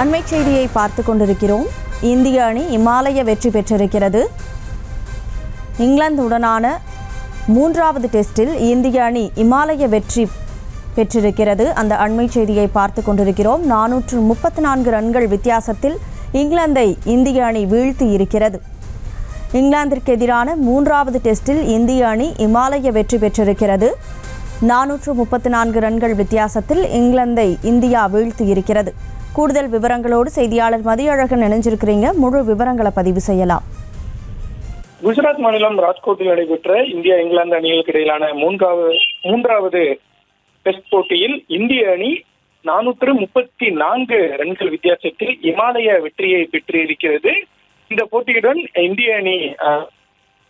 அண்மை செய்தியை பார்த்து கொண்டிருக்கிறோம். இந்திய அணி இமாலய வெற்றி பெற்றிருக்கிறது. இங்கிலாந்துடனான 3வது டெஸ்டில் இந்திய அணி இமாலய வெற்றி பெற்றிருக்கிறது. அந்த அண்மை செய்தியை பார்த்து கொண்டிருக்கிறோம். 434 ரன்கள் வித்தியாசத்தில் இங்கிலாந்தை இந்திய அணி வீழ்த்தி இருக்கிறது. இங்கிலாந்திற்கு எதிரான 3வது டெஸ்டில் இந்திய அணி இமாலய வெற்றி பெற்றிருக்கிறது. 434 ரன்கள் வித்தியாசத்தில் இங்கிலாந்தை இந்தியா வீழ்த்தி இருக்கிறது. கூடுதல் விவரங்களோடு செய்தியாளர் மதியழகன் இணைஞ்சிருக்கிறீங்க. முழு விவரங்களை பதிவு செய்யலாம். குஜராத் மாநிலம் ராஜ்கோட்டில் நடைபெற்ற இந்தியா இங்கிலாந்து அணிகளுக்கு இடையிலான மூன்றாவது டெஸ்ட் போட்டியில் இந்திய அணி 434 ரன்கள் வித்தியாசத்தில் இமாலய வெற்றியை பெற்றிருக்கிறது. இந்த போட்டியுடன் இந்திய அணி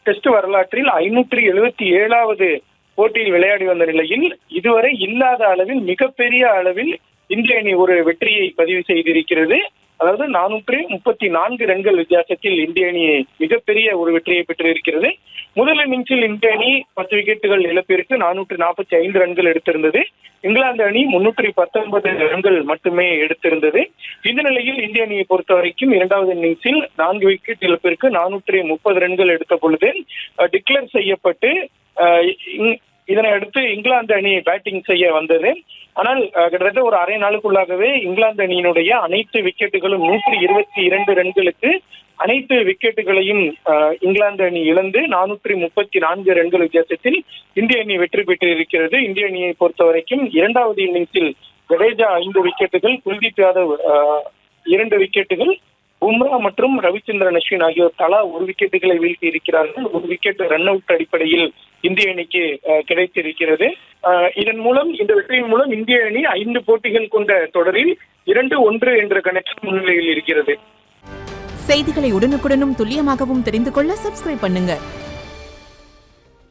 டெஸ்ட் வரலாற்றில் 577வது போட்டியில் விளையாடி வந்த நிலையில் இதுவரை இல்லாத அளவில் மிகப்பெரிய அளவில் இந்திய அணி ஒரு வெற்றியை பதிவு செய்திருக்கிறது. அதாவது 434 ரன்கள் வித்தியாசத்தில் இந்திய அணி மிகப்பெரிய ஒரு வெற்றியை பெற்றிருக்கிறது. முதல் இன்னிங்ஸில் இந்திய அணி 10 விக்கெட்டுகள் இழப்பிற்கு 445 ரன்கள் எடுத்திருந்தது. இங்கிலாந்து அணி 319 ரன்கள் மட்டுமே எடுத்திருந்தது. இந்த நிலையில் இந்திய அணியை பொறுத்த வரைக்கும் 2வது இன்னிங்ஸில் 4 விக்கெட் இழப்பிற்கு 430 ரன்கள் எடுத்த பொழுது டிக்ளேர் செய்யப்பட்டு இதனை அடுத்து இங்கிலாந்து அணி பேட்டிங் செய்ய வந்தது. ஆனால் கிட்டத்தட்ட ஒரு அரை நாளுக்குள்ளாகவே இங்கிலாந்து அணியினுடைய அனைத்து விக்கெட்டுகளும் 122 ரன்களுக்கு அனைத்து விக்கெட்டுகளையும் இங்கிலாந்து அணி இழந்து 434 ரன்கள் வித்தியாசத்தில் இந்திய அணி வெற்றி பெற்றிருக்கிறது. இந்திய அணியை பொறுத்த வரைக்கும் 2வது இன்னிங்ஸில் ஜடேஜா 5 விக்கெட்டுகள், குல்தீப் யாதவ் 2 விக்கெட்டுகள், பும்ரா மற்றும் ரவிச்சந்திரன் அஸ்வின் ஆகியோர் தலா 1 விக்கெட்டுகளை வீழ்த்தி இருக்கிறார்கள். 1 விக்கெட் ரன் அவுட் அடிப்படையில் இந்திய அணிக்கு கிடைத்திருக்கிறது. இதன் மூலம், இந்த வெற்றியின் மூலம் இந்திய அணி 5 போட்டிகள் கொண்ட தொடரில் 2-1 என்ற கணக்கில் முன்னிலையில் இருக்கிறது. செய்திகளை உடனுக்குடனும் துல்லியமாகவும் தெரிந்து கொள்ள சப்ஸ்கிரைப் பண்ணுங்க.